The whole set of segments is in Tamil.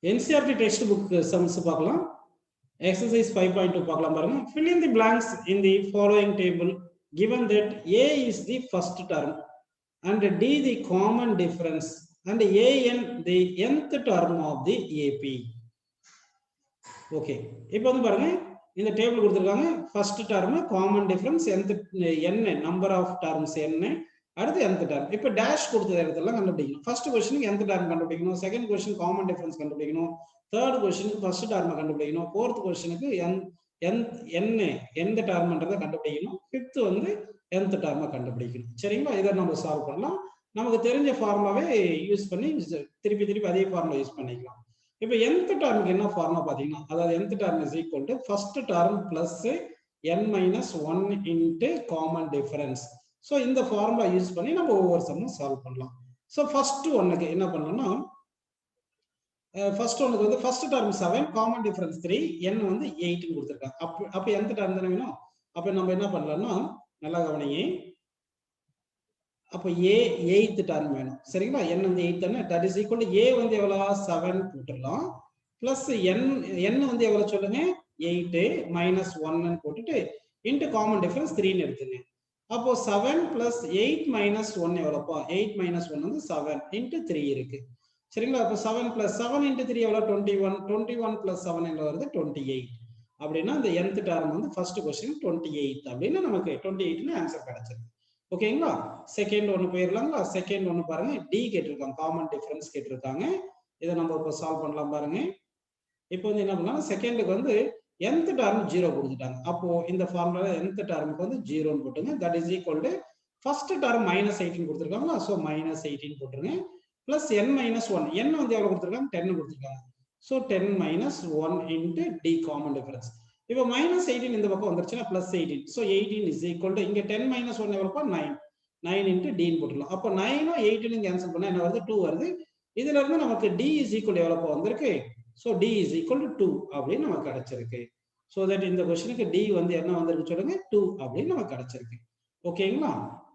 NCERT textbook sums பார்க்கலாம். Exercise 5.2 பார்க்கலாம் பாருங்க. Fill in the blanks in the following table given that A is the first term and D the common difference and AN the nth term of the AP. Okay. இப்போ வந்து பாருங்க இந்த டேபிள் கொடுத்திருக்காங்க. First term common difference n number of terms n அடுத்து nth term. இப்போ dash கொடுத்த இடத்துல கண்டுபிடிக்கணும். First question nth term கண்டுபிடிக்கணும். Second question common difference கண்டுபிடிக்கணும். Third question first term கண்டுபிடிக்கணும். Fourth question க்கு nth termன்றதை கண்டுபிடிக்கணும். Fifth வந்து nth term கண்டுபிடிக்கணும். சரிங்களா? இத நம்ம சால்வ் பண்ணலாம். நமக்கு தெரிஞ்ச ஃபார்முலாவே யூஸ் பண்ணி திருப்பி அதே ஃபார்முலா யூஸ் பண்ணிக்கலாம். இப்போ nth termக்கு என்ன ஃபார்முலா பாத்தீங்கன்னா அதாவது nth term is equal to first term plus n minus 1 into common difference. So இந்த ஃபார்முலா யூஸ் பண்ணி நம்ம ஒவ்வொரு சம்மும் சால்வ் பண்ணலாம். So first ஒன்னுக்கு என்ன பண்ணலாம்னா first ஒன்னுக்கு வந்து first term 7 common difference 3 n வந்து 8 ன்னு கொடுத்திருக்காங்க. அப்ப nth term தானே வேணும். அப்ப நம்ம என்ன பண்ணலாம்னா நல்லா கவனிங்க. அப்ப a 8th term வேணும். சரிங்களா? n வந்து 8 தானே. that is equal to a வந்து எவ்வளவு 7 போட்டுறலாம். plus n வந்து எவ்வளவு சொல்லுங்க 8 minus 1 ன்னு போட்டுட்டு into common difference 3 ன்னு எடுத்துங்க. அப்போ 7 plus 8 minus 1 எவ்வளவுப்பா 8 minus 1 வந்து 7 into 3 இருக்கு. சரிங்களா? அப்போ 7 plus 7 into 3 எவ்வளவு 21 plus 7 எவ்வளவு வருது 28. அப்படின்னா இந்த nth term வந்து ஃபர்ஸ்ட் क्वेश्चन 28 அப்படினா நமக்கு 28 ன்னு ஆன்சர் கிடைச்சிருக்கு. ஓகேங்களா? செகண்ட் ஒன்னு போயிரலாங்களா? செகண்ட் ஒன்னு பாருங்க D கேட்டிருக்காங்க. காமன் டிஃபரன்ஸ் கேட்டிருக்காங்க. இத நம்ம இப்ப சால்வ் பண்ணலாம் பாருங்க. இப்போ வந்து என்ன பண்ணலாம் செகண்டுக்கு வந்து nth term 0 கொடுத்துட்டாங்க. அப்போ இந்த ஃபார்முலால nth termக்கு வந்து 0 ன்னு போட்டுங்க. that is equal to first term -18 கொடுத்திருக்காங்களா? So -18 போட்டுருங்க. plus n minus 1 n வந்து எவ்வளவு கொடுத்திருக்காங்க 10 கொடுத்திருக்காங்க. So 10 minus 1 into D common difference. இப்போ -18 இந்த பக்கம் வந்துருச்சுனா +18. சோ 18 is equal to இங்க 10 minus 1 எவ்வளவுப்பா 9. 9 into D ன்னு போட்டுறலாம். அப்ப 9 உம் 18 உம் கேன்சல் பண்ணா என்ன வருது 2 வருது. இதுல இருந்து நமக்கு D is equal எவ்வளவு வந்திருக்கு? So D is equal to 2 அப்படின்னு நமக்கு கிடைச்சிருக்கு. So that இந்த क्वेश्चனுக்கு D வந்து என்ன வந்திருக்கு சொல்லுங்க 2 அப்படின்னு நமக்கு கிடைச்சிருக்கு. ஓகேங்களா?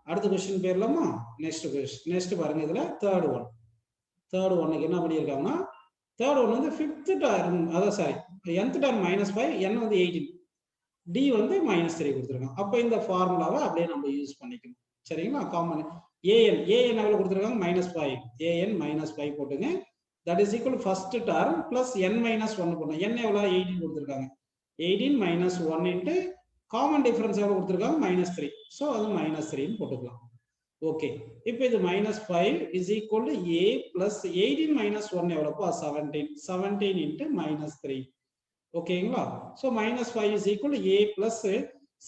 அடுத்த क्वेश्चन போயிரலாமா? நெக்ஸ்ட் பாருங்க இதுல third ஒன்னுக்கு என்ன பண்ணிருக்காங்கன்னா third one வந்து fifth term அதாவது சாரி nth term -5 n வந்து 18 D வந்து -3 கொடுத்திருக்காங்க. அப்ப இந்த ஃபார்முலாவை அப்படியே நம்ம யூஸ் பண்ணிக்கணும். சரிங்களா? காமன் an எவ்வளவு கொடுத்திருக்காங்க -5 an -5 போட்டுங்க. that is equal to first term plus n minus 1 போடணும். n எவ்வளவு 18 கொடுத்திருக்காங்க. 18 minus 1 into common difference எவ்வளவு கொடுத்திருக்காங்க -3. சோ அது -3 ன்னு போட்டுக்கலாம். ஓகே. இப்போ இது -5 is equal to a plus 18 minus 1 எவ்வளவுப்பா 17 into -3. ஓகேங்களா? So -5 is equal to a plus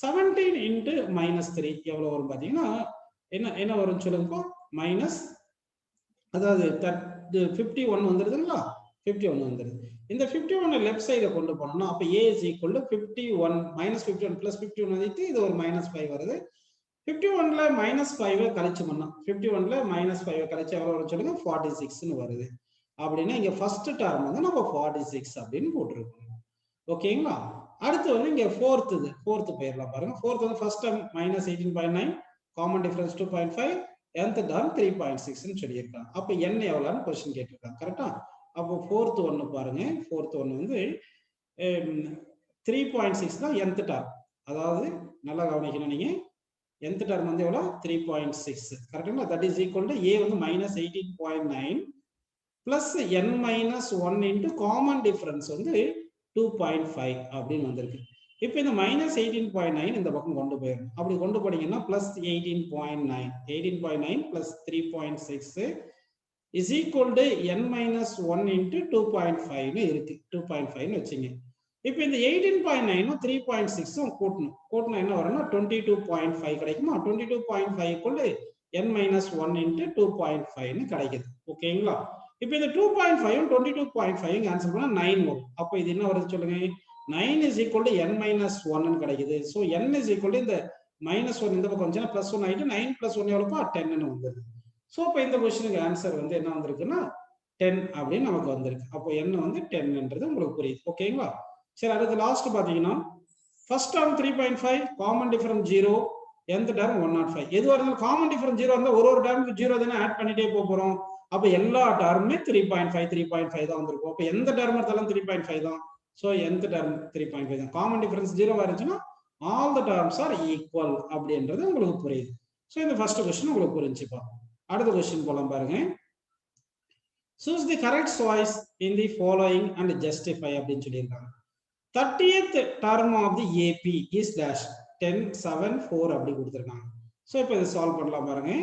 17 into -3 எவ்வளவு வரும் பாத்தீங்கன்னா என்ன வரும் சொல்லுங்க மைனஸ் அதாவது 51 வந்துருதுங்களா? 51 வந்துருது. இந்த 51 லெஃப்ட் சைட கொண்டு போனோம்னா அப்ப a is equal to 51 -51 plus 51 வந்துட்டு இது ஒரு -5 வருது. 51ல -5 கழிச்சு பண்ணா 51ல -5 கழிச்சு எவ்வளவு வரும் சொல்லுங்க 46 ன்னு வருது. அப்படினா இங்க ஃபர்ஸ்ட் டர்ம் வந்து நம்ம 46 அப்படினு போட்டுருக்கோம். ஓகேங்களா? அடுத்து வந்து இங்க fourth போயிரலாம் பாருங்க. fourth வந்து first term -18.9 common difference 2.5 nth term 3.6 ன்னு சொல்லியிருக்காங்க. அப்ப n எவ்வளவுன்னு क्वेश्चन கேட்டிருக்காங்க. கரெக்ட்டா? அப்போ fourth ஒன்னு பாருங்க. fourth ஒன்னு வந்து 3.6 தான் nth டர்ம். அதாவது நல்லா கவனிக்கணும் நீங்க. nth டர்ம் வந்து எவ்வளவு 3.6. கரெக்ட்டுங்களா? that is equal to a வந்து -18.9 plus n minus 1 into common difference வந்து 2.5 அப்படின்னு வந்திருக்கு. இப்போ இந்த -18.9 இந்த பக்கம் கொண்டு போயிடும். அப்படி கொண்டு போனீங்கன்னா +18.9 plus 3.6 is equal to n minus 1 into 2.5 ன்னு இருக்கு. 2.5 ன்னு வச்சுங்க. இப்போ இந்த 18.9 3.6 கூட்டணும் என்ன வரும்னா 22.5 கிடைக்குமா? 22.5 equal to n minus 1 into 2.5 ன்னு கிடைக்குது. ஓகேங்களா? இப்போ இந்த 2.5 22.5 கேன்சல் பண்ணா 9 வரும். அப்ப இது என்ன வருது சொல்லுங்க 9 is equal to n minus 1 ன்னு கிடைக்குது. So n is equal to இந்த -1 இந்த பக்கம் வந்துச்சுனா +1 ஆயிட்டு 9 + 1 எவ்வளவுப்பா 10 ன்னு வந்தது. சோ இப்போ இந்த क्वेश्चனுக்கு ஆன்சர் வந்து என்ன வந்திருக்குன்னா 10 அப்படி நமக்கு வந்திருக்கு. அப்போ n வந்து 10 ன்றது உங்களுக்கு புரியுது. ஓகேங்களா? சரி அடுத்து லாஸ்ட் பாத்தீங்கன்னா first term 3.5 common difference 0 nth term 105. எதுவா இருந்தாலும் காமன் டிஃபரன்ஸ் 0 இருந்தா ஒரு டர்முக்கு 0 தான ஆட் பண்ணிட்டே போறோம். அப்ப எல்லா டர்முமே 3.5 3.5 தான் வந்திருக்கும். அப்ப எந்த டர்ம் எடுத்தாலும் 3.5 தான். சோ nth டர்ம் 3.5 தான். காமன் டிஃபரன்ஸ் 0 இருந்துச்சுன்னா all the terms are equal அப்படின்றது உங்களுக்கு புரியுது. சோ இந்த ஃபர்ஸ்ட் क्वेश्चन உங்களுக்கு புரிஞ்சுப்பா. அடுத்த क्वेश्चन போலாம் பாருங்க. choose the correct choice in the following and justify அப்படின்னு சொல்லியிருக்காங்க. 30th term of the AP is dash 10 7 4 அப்படி கொடுத்திருக்காங்க. சோ இப்போ இதை சால்வ் பண்ணலாம் பாருங்க.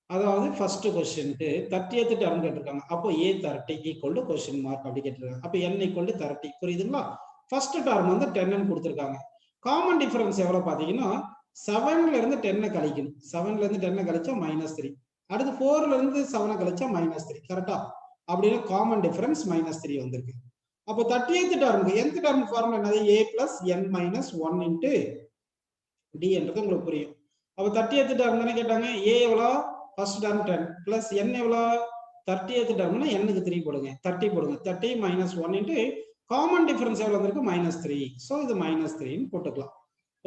அதாவது ஃபர்ஸ்ட் क्वेश्चनக்கு 30th டர்ம் கேட்டிருக்காங்க. அப்போ A30 equal to question mark அப்படி கேட்டிருக்காங்க. அப்போ n equal to 30 புரியுதுங்களா? ஃபர்ஸ்ட் டர்ம் வந்து 10 ன்னு கொடுத்திருக்காங்க. காமன் டிஃபரன்ஸ் எவ்வளவு பாத்தீங்கன்னா 7ல இருந்து 10 கழிக்கணும். 7ல இருந்து 10 கழிச்சா -3. அடுத்து 4ல இருந்து 7 கழிச்சா -3. கரெக்ட்டா? அப்படினா காமன் டிஃபரன்ஸ் -3 வந்திருக்கு. அப்போ 30th டர்முக்கு nth டர்ம் ஃபார்முலா என்னது? a plus n minus 1 into d என்றது உங்களுக்கு புரியும். அப்போ 30th டர்ம் தானே கேட்டாங்க. a எவ்வளவு? ஃபர்ஸ்ட் டர்ம் 10 plus n எவ்வளவு? 30th டர்ம்னா n க்கு 3 போடுங்க. 30 போடுங்க. 30 minus 1 into காமன் டிஃபரன்ஸ் எவ்வளவு வந்திருக்கு? -3. சோ இது -3 ன்னு போட்டுக்கலாம்.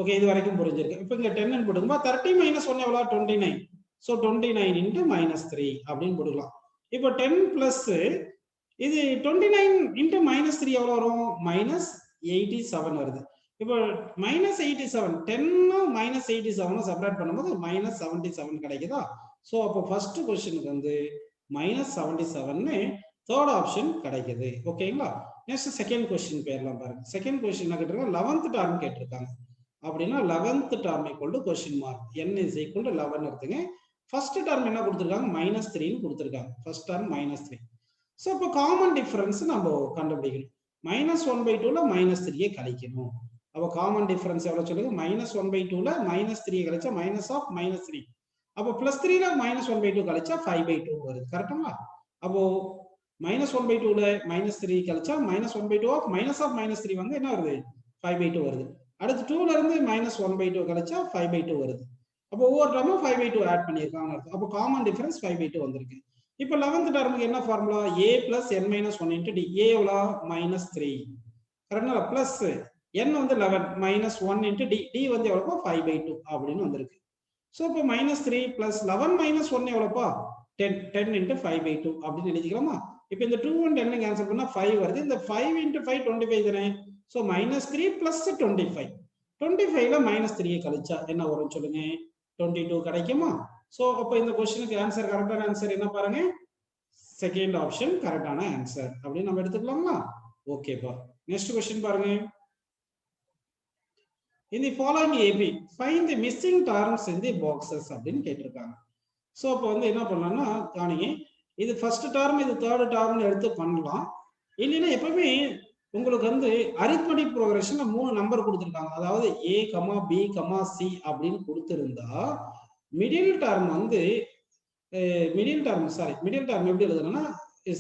ஓகே, இது வரைக்கும் புரிஞ்சிருக்கு. இப்போ இங்க 10 ன்னு போடுங்க. 30 minus 1 எவ்வளவு? 29. சோ 29 into -3 அப்படினு போட்டுக்கலாம். இப்போ 10 plus இது 29 into -3 எவ்வளவு வரும்? -87 வருது. இப்போ -87 10 -87 செப்பரேட் பண்ணும்போது -77 கிடைக்குதா? சோ அப்போ ஃபர்ஸ்ட் क्वेश्चनக்கு வந்து -77 ன்னு தேர்ட் ஆப்ஷன் கிடைக்குது. ஓகேங்களா? நெக்ஸ்ட் செகண்ட் क्वेश्चन போயிரலாம் பாருங்க. செகண்ட் क्वेश्चन என்ன கேட்டிருக்காங்க? 11th டர்ம் கேட்டிருக்காங்க. அப்படினா 11th term equal to question mark n is equal to 11 எடுத்துங்க. ஃபர்ஸ்ட் டர்ம் என்ன கொடுத்திருக்காங்க? -3 ன்னு கொடுத்திருக்காங்க. First term -3. சோ இப்போ காமன் டிஃபரன்ஸ் நம்ம கண்டுபிடிக்கணும். -1/2 ல -3 கழிக்கணும். அப்ப காமன் டிஃபரன்ஸ் எவ்வளவு சொல்லுங்க? -1/2 ல -3 கழிச்சா -3. அப்போ +3 ல -1/2 கழிச்சா 5/2 வருது. கரெக்ட்டுங்களா? அப்போ -1/2 ல -3 கழிச்சா -1/2 ஆஃப் -3 வந்து என்ன வருது? 5/2 வருது. அடுத்து 2ல இருந்து -1/2 கழிச்சா 5/2 வருது. அப்போ ஒவ்வொரு டர்மும் 5/2 ஆட் பண்ணியிருக்காங்க அர்த்தம். அப்போ காமன் டிஃபரன்ஸ் 5/2 வந்திருக்கு. இப்போ 11th டர்முக்கு என்ன formula? a plus n minus 1 into d. a எவ்வளோ? -3. கரெக்ட்டா? பிளஸ் n வந்து 11 minus 1 into d. d வந்து எவ்வளோப்பா? 5/2 அப்படின்னு வந்திருக்கு. ஸோ இப்போ -3 plus 11 minus 1 எவ்வளோப்பா? 10 into 5/2 அப்படின்னு எழுதிக்கலாமா? இப்போ இந்த 2 and 10 கேன்சல் பண்ணா 5 வருது. இந்த 5 into 5 25 தானே. So -3 plus 25. 25ல -3 கழிச்சா என்ன வரும் சொல்லுங்க? 22 கிடைக்குமா? சோ அப்ப இந்த क्वेश्चनக்கு ஆன்சர் கரெக்ட்டான ஆன்சர் என்ன பாருங்க? செகண்ட் ஆப்ஷன் கரெக்ட்டான ஆன்சர் அப்படி நம்ம எடுத்துக்கலாமா? ஓகேப்பா. நெக்ஸ்ட் क्वेश्चन பாருங்க. In the following AB, find the missing terms in the boxes அப்படின்னு கேட்டிருக்காங்க. சோ அப்ப வந்து என்ன பண்ணலாம்னா காணிங்க இது ஃபர்ஸ்ட் டர்ம் இது தேர்ட் டர்ம்னு எடுத்து பண்ணலாம். இல்லைன்னா எப்பவுமே உங்களுக்கு வந்து அரித்மெட்டிக் ப்ரோக்ரஷன்ல 3 நம்பர் கொடுத்திருக்காங்க. அதாவது a, b, c அப்படின்னு கொடுத்திருந்தா மிடில் டர்ம் வந்து மிடில் டர்ம் எப்படி எழுதணும்னா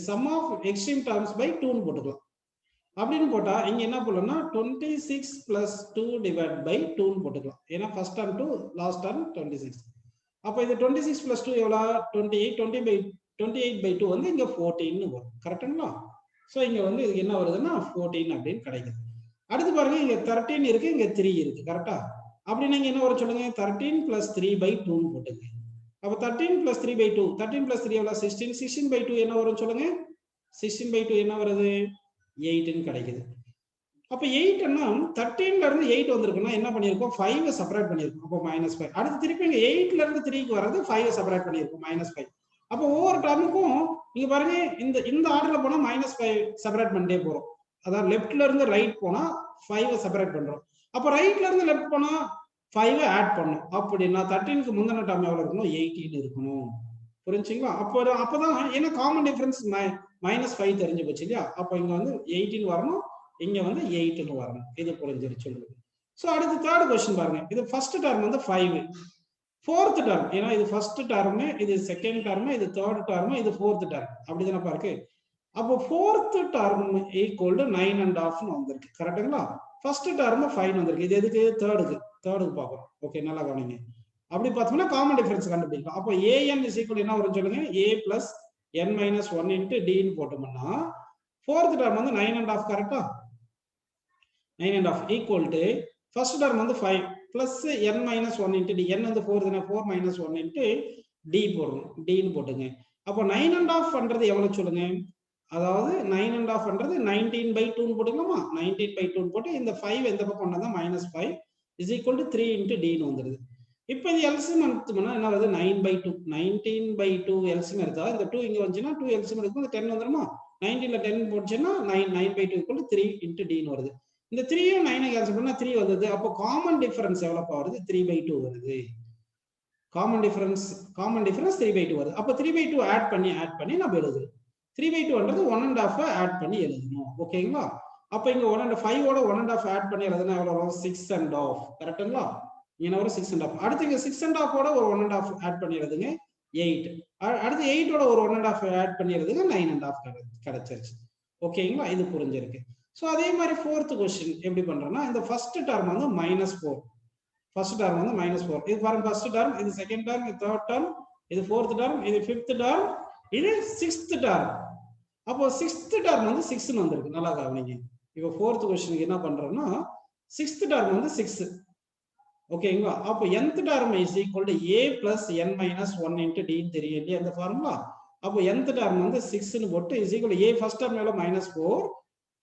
sum of extreme terms by 2 ன்னு போட்டுக்கலாம். அப்படின்னு போட்டா இங்க என்ன பண்ணலாம்னா 26 plus 2 divided by 2 ன்னு போட்டுக்கலாம். ஏன்னா first term to last term 26. அப்ப இது 26 plus 2 எவ்வளவு? 28 by 2 வந்து இங்க 14 ன்னு வரும். கரெக்ட்டுங்களா? சோ இங்க வந்து இது என்ன வருதுன்னா 14 அப்படின்னு கிடைக்குது. அடுத்து பாருங்க இங்க 13 இருக்கு, இங்க 3 இருக்கு. கரெக்ட்டா? அப்படின்னா இங்க என்ன வரும் சொல்லுங்க? 13 plus 3 by 2 ன்னு போட்டுங்க. அப்ப 13 plus 3 by 2 13 plus 3 எவ்வளவு? 16. 16 by 2 என்ன வரும் சொல்லுங்க? 16 by 2 என்ன வருது? 8 ன்னு கிடைக்குது. அப்ப 8 ன்னா 13ல இருந்து 8 வந்திருக்குன்னா என்ன பண்ணிருக்கோம்? 5 செப்பரேட் பண்ணிருக்கோம். அப்ப -5. அடுத்து திருப்பி இங்க 8ல இருந்து 3க்கு வரது 5 செப்பரேட் பண்ணிருக்கோம். -5. அப்ப ஒவ்வொரு டர்முக்கும் நீங்க பாருங்க இந்த ஆர்டர்ல போனா -5 செப்பரேட் பண்ணிட்டே போறோம். அதாவது லெஃப்ட்ல இருந்து ரைட் போனா 5 செப்பரேட் பண்றோம். அப்ப ரைட்ல இருந்து லெஃப்ட் போனா 5 ஆட் பண்ணும். அப்படின்னா 13க்கு முந்தின டர்ம் எவ்வளவு இருக்கணும்? 18 இருக்கணும். புரிஞ்சுங்களா? அப்பதான் ஏன்னா காமன் டிஃபரன்ஸ் -5 தெரிஞ்சு போச்சு இல்லையா? அப்ப இங்க வந்து 18 வரணும், இங்க வந்து 8 வரணும். இது புரிஞ்சிருச்சு உங்களுக்கு. சோ அடுத்து தேர்ட் क्वेश्चन பாருங்க. இது ஃபர்ஸ்ட் டர்ம் வந்து 5. ஃபோர்த் டர்ம் ஏன்னா இது ஃபர்ஸ்ட் டர்ம், இது செகண்ட் டர்ம், இது தேர்ட் டர்ம், இது ஃபோர்த் டர்ம். அப்படிதானப்பா இருக்கு. அப்போ ஃபோர்த் டர்ம் ஈக்குவல் டு 9.5 ன்னு வந்திருக்கு. கரெக்ட்டுங்களா? ஃபர்ஸ்ட் டர்ம் 5 வந்திருக்கு. இது எதுக்கு? தேர்டுக்கு பார்ப்போம். ஓகே, நல்லா கவனிங்க. அப்படி பார்த்தோம்னா காமன் டிஃபரன்ஸ் கண்டுபிடிக்கலாம். அப்போ an is equal என்ன வரும் சொல்லுங்க? a plus n minus 1 into d ன்னு போட்டோம்னா ஃபோர்த் டர்ம் வந்து 9.5. கரெக்ட்டா? 9.5 equal to ஃபர்ஸ்ட் டர்ம் வந்து 5 plus n minus 1 into d. n வந்து 4 தானே. 4 minus 1 into d போடணும். d ன்னு போட்டுங்க. அப்போ 9.5 பண்றது எவ்வளவு சொல்லுங்க? அதாவது 9.5 பண்றது 19/2 போட்டுக்கலாமா? 19/2 போட்டு இந்த 5 எந்த பக்கம் கொண்டு வந்தா -5 இஸ் ஈக்குவல் டு 3 இன்டு டின்னு வந்துருது. இப்போ இது எல்சிஎம் எடுத்தோம்னா என்ன வருது? 9/2 19/2 எல்சிஎம் எடுத்தா இந்த 2 இங்க வந்துச்சுன்னா 2 எல்சிஎம் எடுக்கும், 10 வந்துருமா? 19ல 10 போட்டுச்சுன்னா 9/2 ஈக்குவல் டு 3 இன்டு டின்னு வருது. இந்த 3யும் 9 கேன்சல் பண்ணா 3 வந்தது. அப்போ காமன் டிஃபரன்ஸ் எவ்வளவு வருது? 3/2 வருது. காமன் டிஃபரன்ஸ் 3/2 வருது. அப்போ 3/2 ஆட் பண்ணி நம்ம எழுதுறோம். 3/2ன்றது 1.5 ஆட் பண்ணி எழுதணும். ஓகேங்களா? அப்ப இங்க 5 ஓட 1.5 ஆட் பண்ணி எழுதுனா எவ்வளவு வரும்? 6.5. கரெக்ட்டுங்களா? இங்க ஒரு 6.5. அடுத்து இங்க 6.5 ஓட ஒரு 1.5 ஆட் பண்ணி எழுதுங்க 8. அடுத்து 8 ஓட ஒரு 1.5 ஆட் பண்ணி எழுதுங்க 9.5 கிடைச்சிருச்சு. ஓகேங்களா? இது புரிஞ்சிருக்கு. சோ அதே மாதிரி 4th क्वेश्चन எப்படி பண்றோம்னா இந்த ஃபர்ஸ்ட் டர்ம் வந்து -4. ஃபர்ஸ்ட் டர்ம் வந்து -4. இது பாருங்க ஃபர்ஸ்ட் டர்ம், இது செகண்ட் டர்ம், இது தேர்ட் டர்ம், இது ஃபோர்த் டர்ம், இது ஃபிஃப்த் டர்ம், இது சிக்ஸ்த் டர்ம். அப்போ சிக்ஸ்த் டர்ம் வந்து 6 ன்னு வந்திருக்கு. நல்லா கவனிங்க. இப்போ 4th क्वेश्चनக்கு என்ன பண்றோம்னா சிக்ஸ்த் டர்ம் வந்து 6. ஓகேங்களா? அப்போ nth term is equal to a plus n minus 1 into d ன்னு தெரியும் இல்லையா அந்த ஃபார்முலா? அப்போ nth டர்ம் வந்து 6 ன்னு போட்டு is equal to a first term எவ்வளவு -4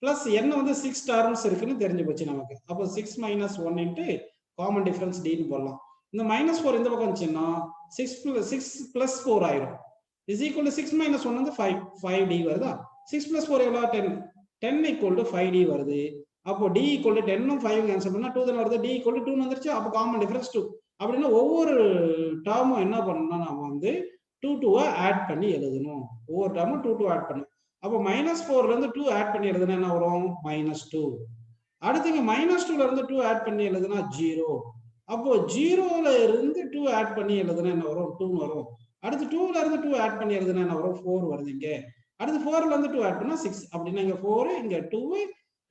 பிளஸ் n வந்து 6 டர்ம்ஸ் இருக்குன்னு தெரிஞ்சு போச்சு நமக்கு. அப்போ 6 minus 1 into common difference d ன்னு போடலாம். இந்த -4 இந்த பக்கம் வந்துச்சுன்னா 6 plus 4 ஆயிடும். இஸ் ஈக்குவல் டு 6 minus 1 வந்து 5d வருதா? 6 plus 4 எவ்வளவு? 10 equal to 5d வருது. அப்போ d equal to 10 ம் 5 கேன்சல் பண்ணா 2 தான் வருது. d equal to 2 வந்துருச்சு. அப்போ காமன் டிஃபரன்ஸ் 2. அப்படின்னா ஒவ்வொரு டேர்மும் என்ன பண்ணணும்னா நாம வந்து 2 ஆட் பண்ணி எழுதணும். ஒவ்வொரு டேர்மும் 2 ஆட் பண்ணணும். அப்போ -4ல இருந்து 2 ஆட் பண்ணி எழுதுனா என்ன வரும்? -2. அடுத்து இங்க -2ல இருந்து 2 ஆட் பண்ணி எழுதுனா 0. அப்போ 0ல இருந்து 2 ஆட் பண்ணி எழுதுனா என்ன வரும்? 2 வரும். அடுத்து 2ல இருந்து 2 ஆட் பண்ணி எழுதுனா என்ன வரும்? 4 வருது இங்க. அடுத்து 4ல இருந்து 2 ஆட் பண்ணா 6. அப்படின்னா இங்க 4, இங்க 2,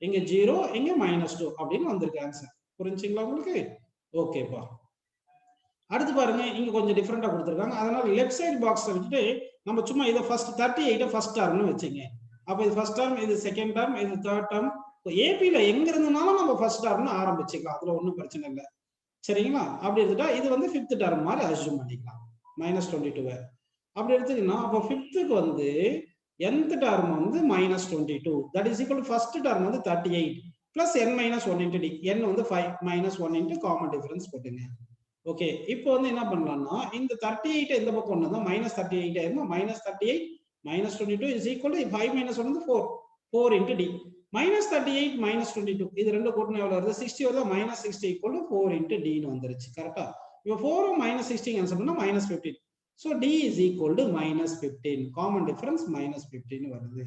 இங்க 0, இங்க -2 அப்படின்னு வந்திருக்கு ஆன்சர். புரிஞ்சுங்களா உங்களுக்கு? ஓகேப்பா. அடுத்து பாருங்க இங்க கொஞ்சம் டிஃபரெண்டா கொடுத்துருக்காங்க. அதனால லெஃப்ட் சைடு பாக்ஸ் விட்டுட்டு நம்ம சும்மா இதை ஃபர்ஸ்ட் 38 ஃபர்ஸ்ட் டர்ம்னு வச்சுங்க. அப்ப இது ஃபர்ஸ்ட் டர்ம், இது செகண்ட் டர்ம், இது தேர்ட் டர்ம். ஏபில எங்க இருந்தனாலும் நம்ம ஃபர்ஸ்ட் டர்ம்னு ஆரம்பிச்சுக்கலாம். அதுல ஒன்றும் பிரச்சனை இல்லை. சரிங்களா? அப்படி எடுத்துட்டா இது வந்து ஃபிஃப்த் டர்ம் மாதிரி அஸ்யூம் பண்ணிக்கலாம். -22. அப்படி எடுத்துக்கினா அப்போ ஃபிஃப்த்துக்கு வந்து nth டர்ம் வந்து -22. That is equal to first term வந்து 38 plus n minus 1 into d. n வந்து 5 -1 into காமன் டிஃபரன்ஸ் போட்டுங்க. ஓகே, இப்போ வந்து என்ன பண்ணலாம்னா இந்த 38 இந்த பக்கம் கொண்டு வந்தா -38 ஆயிருமா? -38 -22 is equal to 5 minus 1 வந்து 4 into d. -38 -22 இது ரெண்டு கூட்டினா எவ்வளவு வருது? 60 வருதா? -60 equal to 4 into d ன்னு வந்துருச்சு. கரெக்டா? இப்போ 4 -60 கேன்சல் பண்ணா -15. So d is equal to -15. Common difference -15 வருது.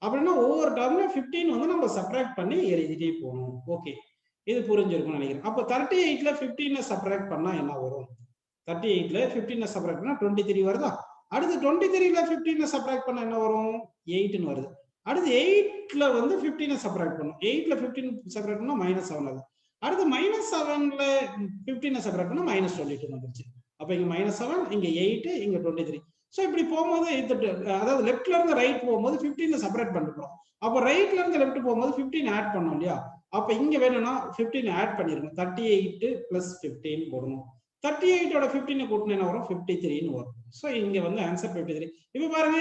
அப்படின்னா ஒவ்வொரு டர்ம்ல 15 வந்து நம்ம சப்ட்ராக்ட் பண்ணி எழுதிட்டே போகணும். ஓகே, இது புரிஞ்சிருக்கும்னு நினைக்கிறேன். அப்போ 38ல 15 சப்ட்ராக்ட் பண்ணா என்ன வரும்? 38ல 15 சப்ட்ராக்ட் பண்ணா 23 வருதா? அடுத்து 23ல 15 சப்ட்ராக்ட் பண்ணா என்ன வரும்? 8ன்னு வருது. அடுத்து 8ல வந்து 15 சப்ட்ராக்ட் பண்ணும். 8ல 15 சப்ட்ராக்ட் பண்ணா -7 வருது. அடுத்து -7ல 15 சப்ட்ராக்ட் பண்ணா -22 வந்துருச்சு. அப்ப இங்க -7, இங்க 8, இங்க 23. சோ இப்படி போகும்போது அதாவது லெஃப்ட்ல இருந்து ரைட் போகும்போது 15 செப்பரேட் பண்ணிக்கிறோம். அப்ப ரைட்ல இருந்து லெஃப்ட் போகும்போது 15 ஆட் பண்ணோம் இல்லையா? அப்ப இங்க வேணும்னா 15 ஆட் பண்ணிருக்கணும். 38 பிளஸ் 15 போடணும். 38ஓட 15 கூட்டினா என்ன வரும்? 53ன்னு வரும். சோ இங்க வந்து ஆன்சர் 53. இப்ப பாருங்க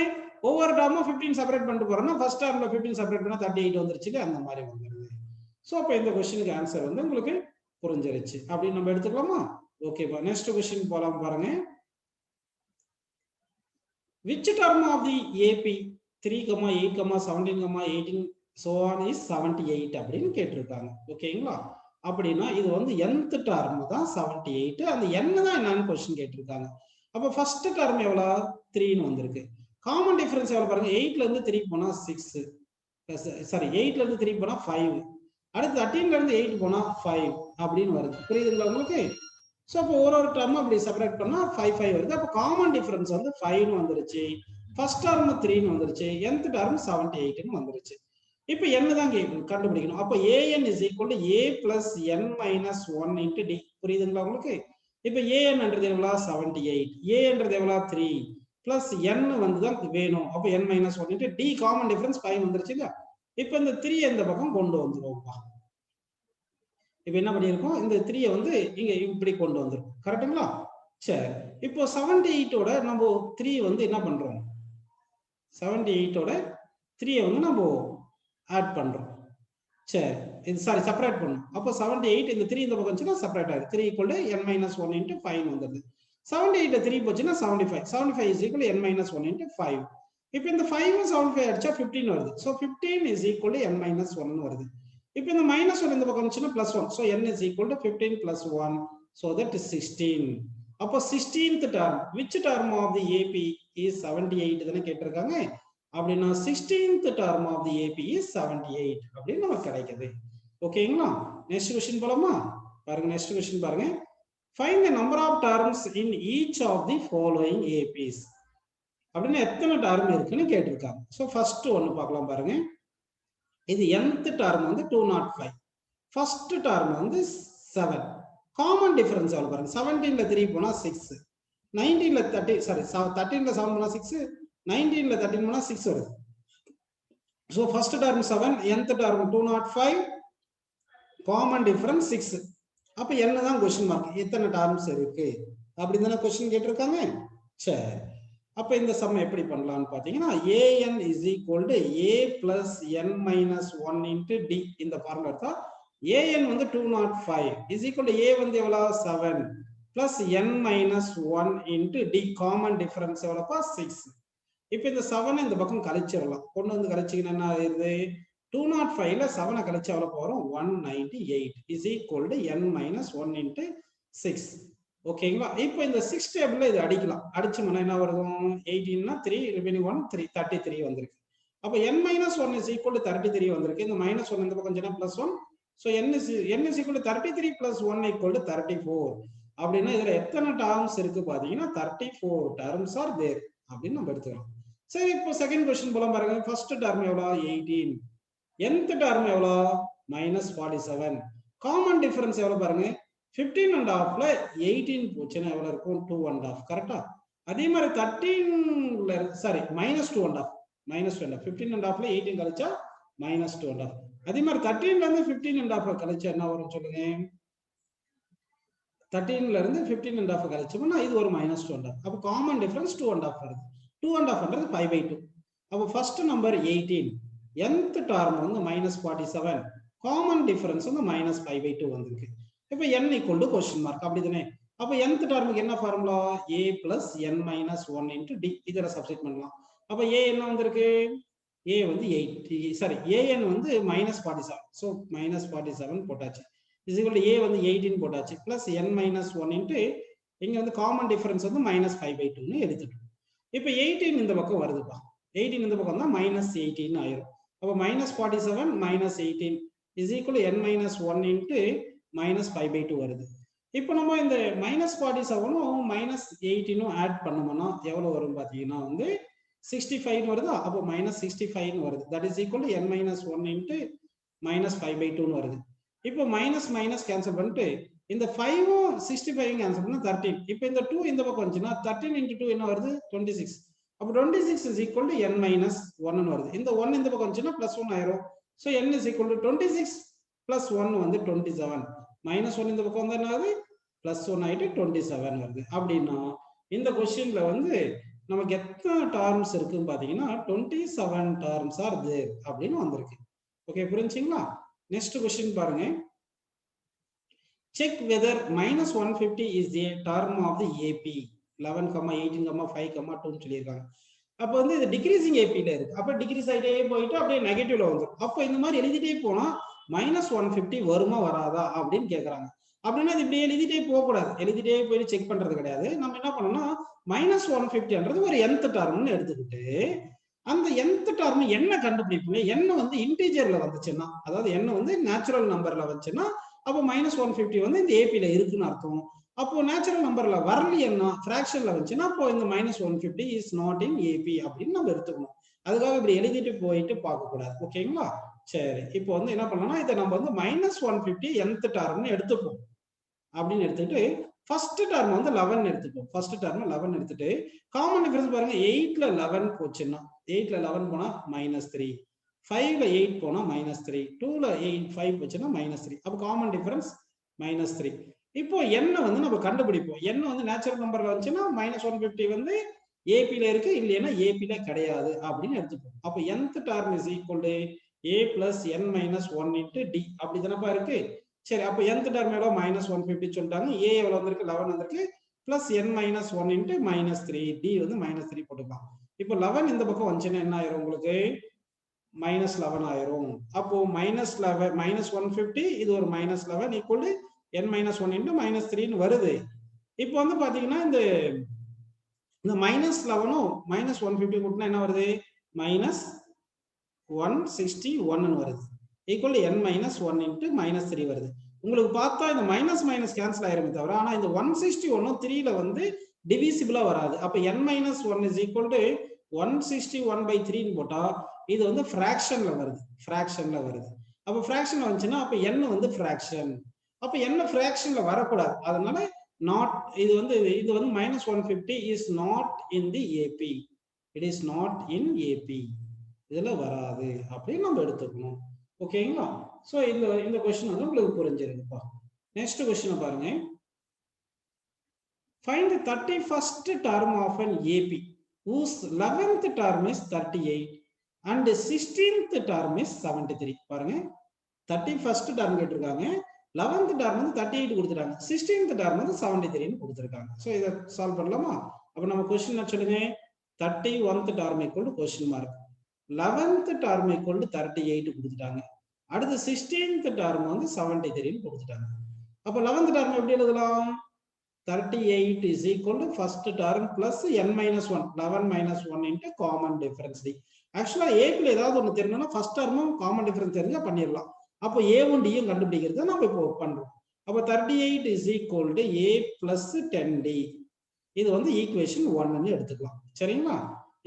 ஒவ்வொரு டேர்மும் 15 செப்பரேட் பண்ணிட்டு போறோம்னா ஃபர்ஸ்ட் டேர்ம்ல 15 செப்பரேட் பண்ணா 38 வந்துருச்சு, அந்த மாதிரி வந்துருது. சோ அப்ப இந்த क्वेश्चनக்கு ஆன்சர் வந்து உங்களுக்கு புரிஞ்சிருச்சு அப்படி நம்ம எடுத்துக்கலாமா? ஓகேப்பா, நெக்ஸ்ட் क्वेश्चन போலாம் பாருங்க. Which term of the AP 3, 8, 17, 18 so on is 78 அப்படின்னு கேட்டிருக்காங்க. ஓகேங்களா? அப்படின்னா இது வந்து nth டர்ம் தான் 78. அந்த n தான் என்னன்னு क्वेश्चन கேட்டிருக்காங்க. அப்ப ஃபர்ஸ்ட் டர்ம் எவ்வளவு? 3 ன்னு வந்திருக்கு. காமன் டிஃபரன்ஸ் எவ்வளவு பாருங்க? 8ல இருந்து 3 போனா 6, சாரி 8ல இருந்து 3 போனா 5, அடுத்து 13ல இருந்து 8 போனா 5 அப்படின்னு வருது. புரியுதுங்களா உங்களுக்கு? சோ அப்போ ஒரு டர்ம் அப்படி செப்பரேட் பண்ணா 5 5 வருது. அப்ப காமன் டிஃபரன்ஸ் வந்து 5 ன்னு வந்துருச்சு. ஃபர்ஸ்ட் டர்ம் 3 ன்னு வந்துருச்சு. nth டர்ம் 78 ன்னு வந்துருச்சு. இப்போ n தான் கண்டுபிடிக்கணும். அப்ப an is equal to a plus n minus 1 into d. புரியுதுங்களா உங்களுக்கு? இப்போ an என்றது எவ்வளவு? 78. a என்றது எவ்வளவு? 3 பிளஸ் n வந்து தான் வேணும். அப்ப n minus 1 into d common difference 5 வந்துருச்சு இல்ல? இப்போ இந்த 3 இந்த பக்கம் கொண்டு வந்துருவோம்ப்பா. இப்ப என்ன பண்ணிருக்கோம்? இந்த 3 வந்து இங்க இப்படி கொண்டு வந்துரும். கரெக்ட்டுங்களா? சரி, இப்போ 78ஓட நம்ம 3 வந்து என்ன பண்றோம்? 78 ஓட 3 வந்து நம்ம ஆட் பண்றோம். சரி, இது சாரி செப்பரேட் பண்ணும். அப்போ 78 இந்த 3 இந்த பக்கம் வந்துச்சுன்னா செப்பரேட் ஆயிடும். 3 = n - 1 × 5 வந்துருது. 78 3 போச்சுன்னா 75. 75 = n - 1 × 5. இப்போ இந்த 5 75 அடிச்சா 15 வருது. ஸோ 15 = n - 1 வருது. இப்போ இந்த -1 இந்த பக்கம் வந்துச்சுன்னா +1. So n = 15 + 1. So that is 16. அப்போ 16th term, which term of the AP is 78 தானே கேட்டிருக்காங்க. அப்படின்னா 16th term of the AP is 78 அப்படின்னு நமக்கு கிடைக்குது. ஓகேங்களா? நெக்ஸ்ட் क्वेश्चन போலாமா? பாருங்க, நெக்ஸ்ட் क्वेश्चन பாருங்க. Find the number of terms in each of the following APs. அப்படின்னா எத்தனை டர்ம் இருக்குன்னு கேட்டிருக்காங்க. ஸோ ஃபர்ஸ்ட் ஒன்னு பார்க்கலாம் பாருங்க. இது nth டர்ம் வந்து 205. ஃபர்ஸ்ட் டர்ம் வந்து 7. காமன் டிஃபரன்ஸ் எவ்வளவு பாருங்க. 17ல 3 போனா 6. 19ல 13 சாரி 13ல 7 போனா 6. 19ல 13 போனா 6 வருது. So first term 7, nth term 205, common difference 6. அப்ப என்ன தான் क्वेश्चन மார்க், எத்தனை டர்ம்ஸ் இருக்கு அப்படின்னு தானே क्वेश्चन கேட்டிருக்காங்க. சரி, அப்ப இந்த சம் எப்படி பண்ணலாம்னு பாத்தீங்கன்னா an is equal to a plus n minus 1 into d. இந்த ஃபார்முலா எடுத்தா an வந்து 205 is equal to a வந்து எவ்வளவு 7 plus n minus 1 into d. Common difference எவ்வளவுப்பா 6. இப்ப இந்த 7 இந்த பக்கம் கழிச்சிடலாம். கொண்டு வந்து கழிச்சீங்கன்னா என்ன ஆகுது, 205ல 7 கழிச்சா எவ்வளவு வரும் 198 is equal to n minus 1 into 6. ஓகேங்களா? இப்போ இந்த 6 டேபிள்ல இது அடிக்கலாம். அடிச்சோம்னா என்ன வரும், 18 னா 3 ரிமைனிங் 1 3 33 வந்திருக்கு. அப்ப n minus 1 is equal to 33 வந்திருக்கு. இந்த -1 இந்த பக்கம் கொஞ்சம் +1. so n is equal to 33 plus 1 equal to 34. அப்படின்னா இதுல எத்தனை டர்ம்ஸ் இருக்கு பாத்தீங்கன்னா 34 டர்ம்ஸ் ஆர் தேர் அப்படின்னு நம்ம எடுத்துக்கலாம். சரி, இப்போ செகண்ட் क्वेश्चन போலாம் பாருங்க. ஃபர்ஸ்ட் டர்ம் எவ்வளவு 18, nth டர்ம் எவ்வளவு -47. காமன் டிஃபரன்ஸ் எவ்வளவு பாருங்க, 15.5ல 18 போச்சுன்னா எவ்வளவு இருக்கும் 2.5. கரெக்டா? அதே மாதிரி 13ல சாரி -2.5 15.5ல 18 கழிச்சா -2.5. அதே மாதிரி 13ல இருந்து 15.5 கழிச்சா என்ன வரும் சொல்லுங்க. 13ல இருந்து 15.5 கழிச்சோம்னா இது ஒரு -2.5. அப்ப காமன் டிஃபரன்ஸ் 2.5 வருது. 2.5ன்றது 5/2. அப்ப ஃபர்ஸ்ட் நம்பர் 18, nth டர்ம் வந்து -47, காமன் டிஃபரன்ஸ் வந்து -5/2 வந்திருக்கு. இப்ப n equal to question mark அப்படிதானே. அப்ப nth டர்முக்கு என்ன formula, a plus n minus 1 into d. இதர சப்ஸ்டிட் பண்ணலாம். அப்ப a என்ன வந்திருக்கு, a வந்து 8 சாரி an வந்து -47. சோ -47 போட்டாச்சு. is equal to a வந்து 18 போட்டாச்சு. plus n minus 1 into இங்க வந்து காமன் டிஃபரன்ஸ் வந்து -5/2 ன்னு எடுத்துட்டோம். இப்ப 18 இந்த பக்கம் வருதுப்பா. 18 இந்த பக்கம் தான் -18 ஆயிரும். அப்ப -47 -18 is equal to n minus 1 into -5/2 வருது. இப்போ நம்ம இந்த -47ம் -18ம் ஆட் பண்ணோம்னா எவ்வளவு வரும் பாத்தீங்கன்னா வந்து 65 வருதா. அப்போ -65 வருது. That is equal to n minus 1 into -5/2 வருது. இப்போ மைனஸ் மைனஸ் கேன்சல் பண்ணிட்டு இந்த 5ம் 65 கேன்சல் பண்ணா 13. இப்போ இந்த 2 இந்த பக்கம் வந்துச்சுன்னா 13 into 2 என்ன வருது 26. அப்போ 26 is equal to n minus 1 வருது. இந்த 1 இந்த பக்கம் வந்துச்சுன்னா +1 ஆயிரும். so n is equal to 26 plus 1 வந்து 27. -1 இந்த பக்கம் வந்தா என்ன ஆகுது +1 ஆயிட்டு 27 வருது. அப்படின்னா இந்த क्वेश्चनல வந்து நமக்கு எத்தனை டர்ம்ஸ் இருக்குன்னு பாத்தீங்கன்னா 27 டர்ம்ஸ் ஆர் தேர் அப்படின்னு வந்திருக்கு. ஓகே, புரிஞ்சுங்களா? நெக்ஸ்ட் क्वेश्चन பாருங்க. check whether -150 is a term of the AP 11, 18, 5, 2 சொல்லியிருக்காங்க. அப்ப வந்து இது டிக்ரீசிங் ஏபில இருக்கு. அப்ப டிக்ரீஸ் ஆயிட்டே போயிட்டு அப்படியே நெகட்டிவ்ல வந்துடும். அப்ப இந்த மாதிரி எழுதிட்டே போனா -150 வருமா வராதா அப்படின்னு கேக்குறாங்க. அப்படின்னா இது இப்படி எழுதிட்டே போக கூடாது. எழுதிட்டே போயிட்டு செக் பண்றது கிடையாது. நம்ம என்ன பண்ணணும்னா -150ன்றது ஒரு nth டர்ம்னு எடுத்துக்கிட்டு அந்த nth டர்ம் என்ன கண்டுபிடிப்பீங்க. n வந்து இன்டிஜர்ல வந்துச்சுன்னா, அதாவது n வந்து நேச்சுரல் நம்பர்ல வந்துச்சுன்னா அப்போ -150 வந்து இந்த ஏபில இருக்குன்னு அர்த்தம். அப்போ நேச்சுரல் நம்பர்ல வரலைன்னா ஃபிராக்ஷன்ல வந்துச்சுன்னா அப்போ இந்த -150 இஸ் நாட் இன் ஏபி அப்படின்னு நம்ம எடுத்துக்கணும். அதுக்காக இப்படி எழுதிட்டு போயிட்டு பார்க்க கூடாது. ஓகேங்களா? சரி, இப்போ வந்து என்ன பண்ணலாம்னா இதை நம்ம வந்து -150 nth டர்ம்னு எடுத்துப்போம். அப்படின்னு எடுத்துட்டு ஃபர்ஸ்ட் டர்ம் வந்து 11 எடுத்துப்போம். ஃபர்ஸ்ட் டர்ம் 11 எடுத்துட்டு காமன் டிஃபரன்ஸ் பாருங்க. 8ல 11 போச்சுன்னா 8ல 11 போனா -3, 5ல 8 போனா -3, 2ல 5 போச்சுன்னா -3. அப்போ காமன் டிஃபரன்ஸ் -3. இப்போ n வந்து நம்ம கண்டுபிடிப்போம். n வந்து நேச்சுரல் நம்பர்ல வந்துச்சுன்னா -150 வந்து ஏபில இருக்கு, இல்லைன்னா ஏபில கிடையாது அப்படின்னு எடுத்துப்போம். அப்போ nth term is equal to a plus n minus 1 into d அப்படி தானப்பா இருக்கு. சரி, அப்போ nth term எவ்வளோ மைனஸ் 150 சொல்லிட்டாங்க. a எவ்வளோ வந்திருக்கு 11 வந்திருக்கு, plus n minus 1 into minus 3, d வந்து minus 3 போட்டுக்கலாம். இப்போ 11 இந்த பக்கம் வந்துச்சுன்னா என்ன ஆயிரும் உங்களுக்கு, மைனஸ் 11 ஆயிரும். அப்போ மைனஸ் 11 மைனஸ் 150, இது ஒரு minus 11 equal to n minus 1 into minus 3 வருது. இப்போ வந்து பாத்தீங்கன்னா இந்த மைனஸ் 11 மைனஸ் 150 கூட்டினா என்ன வருது, மைனஸ் 161 வருது, equal n minus 1 into minus 3 வருது. உங்களுக்கு பார்த்தா இந்த மைனஸ் மைனஸ் கேன்சல் ஆயிருமே தவிர, ஆனா இந்த 161 3ல வந்து டிவிசிபிளா வராது. அப்ப n minus 1 is equal to 161/3 போட்டா இது வந்து ஃபிராக்ஷன்ல வருது, ஃபிராக்ஷன்ல வருது. அப்ப ஃபிராக்ஷன்ல வந்துச்சுன்னா அப்ப n வந்து ஃபிராக்ஷன். அப்ப n ஃபிராக்ஷன்ல வரக்கூடாது. அதனால நாட், இது வந்து minus 150 is not in the AP, it is not in AP, இதுல வராது அப்படின்னு நம்ம எடுத்துக்கணும். ஓகேங்களா? சோ இந்த क्वेश्चन வந்து உங்களுக்கு புரிஞ்சிருக்குப்பா. நெக்ஸ்ட் क्वेश्चन பாருங்க. Find the 31st term of an AP whose 11th term is 38 and 16th term is 73. பாருங்க, 31st term கேட்டிருக்காங்க, 11th term வந்து 38 கொடுத்துட்டாங்க, 16th term வந்து 73 னு கொடுத்திருக்காங்க. சோ இத சால்வ் பண்ணலாமா? அப்ப நம்ம क्वेश्चन என்ன சொல்லுங்க, 31th term equal to question mark, 11th term equal to 38 கொடுத்துட்டாங்க, அடுத்து 16th term வந்து 73 னு கொடுத்துட்டாங்க. அப்ப 11th term எப்படி எழுதலாம், 38 is equal to first term plus n minus 1, 11 minus 1 into common difference d. ஆக்சுவலா ஏக்குள்ள ஏதாவது ஒன்று தெரியணும்னா ஃபர்ஸ்ட் டர்மும் காமன் டிஃபரன்ஸ் தெரிஞ்சா பண்ணிடலாம். அப்போ ஏவும் டியும் கண்டுபிடிக்கிறது நம்ம இப்போ பண்றோம். அப்போ 38 is equal to a plus 10d. இது வந்து ஈக்குவேஷன் 1 எடுத்துக்கலாம். சரிங்களா?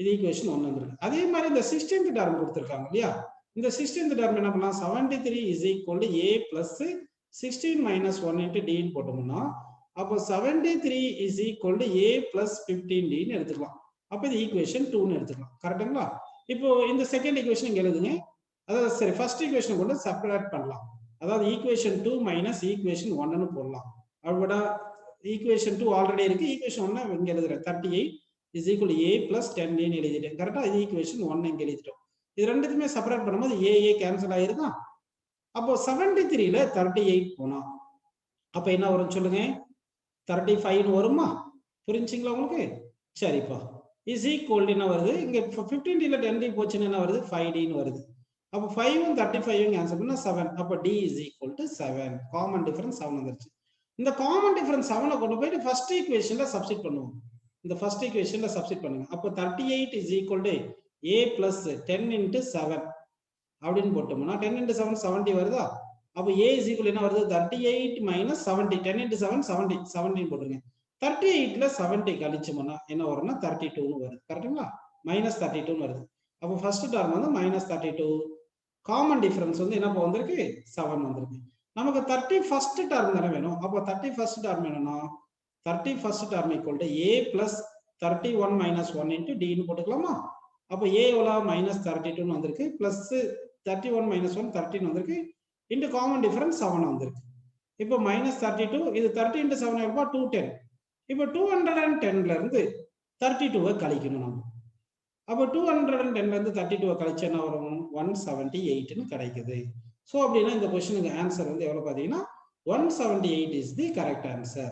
இது ஈக்குவேஷன் 1 வந்துருக்கு. அதே மாதிரி இந்த 16th டர்ம் கொடுத்துருக்காங்க இல்லையா, இந்த 16th டர்ம் என்ன பண்ணலாம், 73 is equal to a plus 16 minus 1 into d ன்னு போட்டோம்னா அப்போ 73 is equal to a plus 15d ன்னு எடுத்துக்கலாம். அப்போ இது ஈக்குவேஷன் 2 ன்னு எடுத்துக்கலாம். கரெக்ட்டுங்களா? இப்போ இந்த செகண்ட் ஈக்குவேஷன் இங்க எழுதுங்க. அதாவது சரி, ஃபர்ஸ்ட் ஈக்குவேஷன் கொண்டு செப்பரேட் பண்ணலாம். அதாவது ஈக்குவேஷன் 2 மைனஸ் ஈக்குவேஷன் 1 ன்னு போடலாம். அப்போட ஈக்குவேஷன் 2 ஆல்ரெடி இருக்கு, ஈக்குவேஷன் 1 இங்க எழுதுறேன். 38 is equal to a plus 10d ன்னு எழுதிட்டேன். கரெக்ட்டா? இது ஈக்குவேஷன் 1 இங்க எழுதிட்டோம். இது ரெண்டுத்துமே செப்பரேட் பண்ணும்போது a கேன்சல் ஆயிருதா? அப்போ 73 ல 38 போனா அப்ப என்ன வரும் சொல்லுங்க, 35 வருமா? புரிஞ்சுங்களா உங்களுக்கு? சரிப்பா. இஸ் ஈக்குவல் என்ன வருது, இங்க 15d ல 10d போச்சுன்னா என்ன வருது, 5d ன்னு வருது. அப்ப 5 உம் 35 உம் கேன்சல் பண்ணா 7. அப்ப d is equal to 7. Common difference 7 வந்துருச்சு. இந்த காமன் டிஃபரன்ஸ் 7 கொண்டு போயிட்டு ஃபர்ஸ்ட் ஈக்குவேஷன்ல சப்ஸ்டிட் பண்ணுவோம். இந்த ஃபர்ஸ்ட் ஈக்குவேஷன்ல சப்ஸ்டிட் பண்ணுங்க. அப்ப 38 is equal to a plus 10 into 7 அப்படின்னு போட்டோம்னா 10 into 7 70 வருதா? அப்ப a is equal என்ன வருது, 38 minus 70, 10 into 7 70, 17 போட்டுருங்க. 38 ல 70 கழிச்சோம்னா என்ன வரும்னா 32 ன்னு வருது. கரெக்ட்டுங்களா? மைனஸ் 32 ன்னு வருது. அப்ப ஃபர்ஸ்ட் டர்ம் வந்து மைனஸ் 32, காமன் டிஃபரன்ஸ் வந்து என்ன வந்திருக்கு, 7 வந்திருக்கு. நமக்கு 31st டர்ம் தானே வேணும். அப்ப 31st டர்ம் என்னன்னா 31st term equal to a plus 31 minus 1 into d ன்னு போட்டுக்கலாமா? அப்ப a எவ்வளவு, மைனஸ் 32 ன்னு வந்திருக்கு, பிளஸ் 31 minus 1 13 வந்திருக்கு, into காமன் டிஃபரன்ஸ் 7 வந்திருக்கு. இப்போ மைனஸ் 32, இது 30 into 7 எவ்வளவு, 210. இப்போ 210ல இருந்து 32 கழிக்கணும் நம்ம. அப்போ 210ல இருந்து 32 கழிச்சா என்ன வரும், 178 ன்னு கிடைக்குது. சோ அப்படின்னா இந்த क्वेश्चनக்கு ஆன்சர் வந்து எவ்வளவு பாத்தீங்கன்னா 178 is the correct answer.